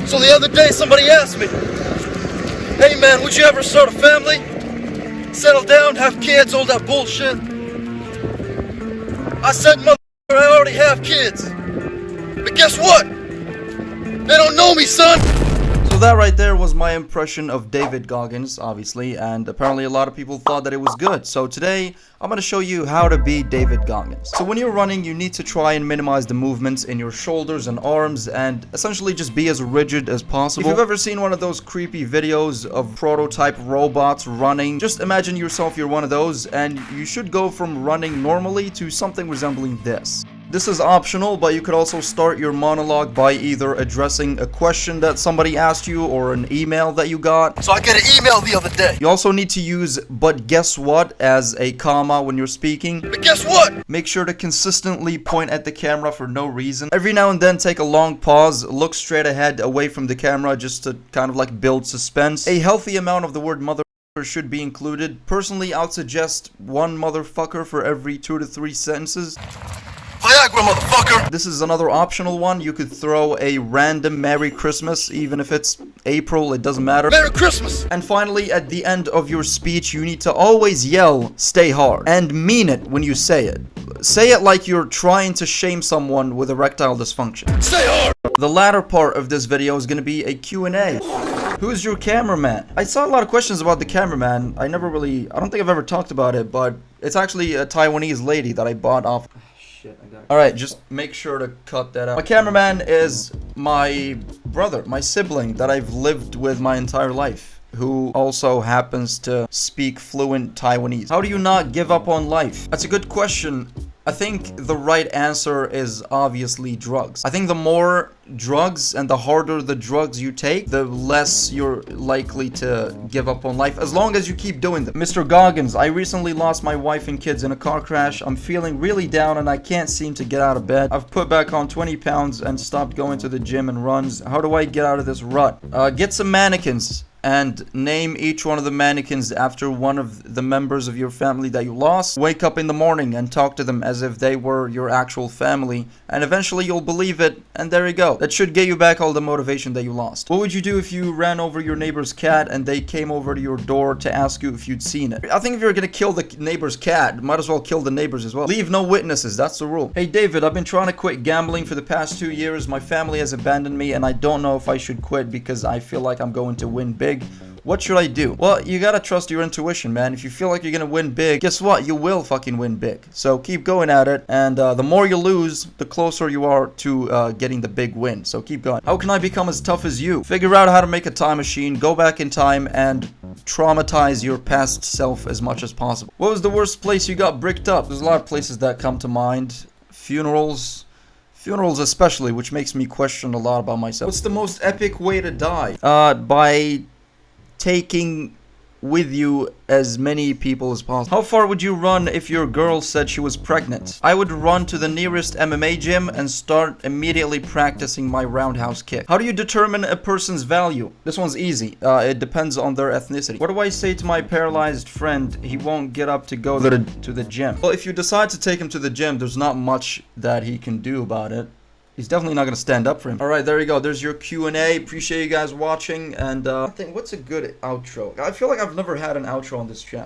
So the other day somebody asked me, hey man, would you ever start a family? Settle down, have kids, all that bullshit? I said, mother, I already have kids. But guess what? They don't know me, son. So that right there was my impression of David Goggins, obviously, and apparently a lot of people thought that it was good. So today, I'm going to show you how to be David Goggins. So when you're running, you need to try and minimize the movements in your shoulders and arms and essentially just be as rigid as possible. If you've ever seen one of those creepy videos of prototype robots running, just imagine yourself you're one of those, and you should go from running normally to something resembling this. This is optional, but you could also start your monologue by either addressing a question that somebody asked you or an email that you got. So I got an email the other day. You also need to use "but guess what" as a comma when you're speaking. But guess what? Make sure to consistently point at the camera for no reason. Every now and then take a long pause, look straight ahead away from the camera just to kind of like build suspense. A healthy amount of the word mother should be included. Personally, I would suggest one motherfucker for every 2 to 3 sentences. Viagra, motherfucker! This is another optional one. You could throw a random Merry Christmas, even if it's April, it doesn't matter. Merry Christmas! And finally, at the end of your speech, you need to always yell, "Stay hard," and mean it when you say it. Say it like you're trying to shame someone with erectile dysfunction. Stay hard! The latter part of this video is going to be a Q&A. Who's your cameraman? I saw a lot of questions about the cameraman. I don't think I've ever talked about it, but it's actually a Taiwanese lady that I bought off. Alright, just make sure to cut that out. My cameraman is my brother, my sibling that I've lived with my entire life, who also happens to speak fluent Taiwanese. How do you not give up on life? That's a good question. I think the right answer is obviously drugs. I think the more drugs and the harder the drugs you take, the less you're likely to give up on life, as long as you keep doing them. Mr. Goggins, I recently lost my wife and kids in a car crash. I'm feeling really down and I can't seem to get out of bed. I've put back on 20 pounds and stopped going to the gym and runs. How do I get out of this rut? Get some mannequins and name each one of the mannequins after one of the members of your family that you lost. Wake up in the morning and talk to them as if they were your actual family, and eventually you'll believe it, and there you go. That should get you back all the motivation that you lost. What would you do if you ran over your neighbor's cat and they came over to your door to ask you if you'd seen it? I think if you're gonna kill the neighbor's cat, might as well kill the neighbors as well. Leave no witnesses, that's the rule. Hey David, I've been trying to quit gambling for the past 2 years. My family has abandoned me and I don't know if I should quit because I feel like I'm going to win big. What should I do? Well, you gotta trust your intuition, man. If you feel like you're gonna win big, guess what? You will fucking win big. So keep going at it, and the more you lose, the closer you are to getting the big win. So keep going. How can I become as tough as you? Figure out how to make a time machine, go back in time, and traumatize your past self as much as possible. What was the worst place you got bricked up? There's a lot of places that come to mind. Funerals especially, which makes me question a lot about myself. What's the most epic way to die? By taking with you as many people as possible. How far would you run if your girl said she was pregnant? I would run to the nearest MMA gym and start immediately practicing my roundhouse kick. How do you determine a person's value? This one's easy. It depends on their ethnicity. What do I say to my paralyzed friend? He won't get up to go to the gym. Well, if you decide to take him to the gym, there's not much that he can do about it. He's definitely not going to stand up for him. Alright, there you go. There's your Q&A. Appreciate you guys watching. And, what's a good outro? I feel like I've never had an outro on this channel.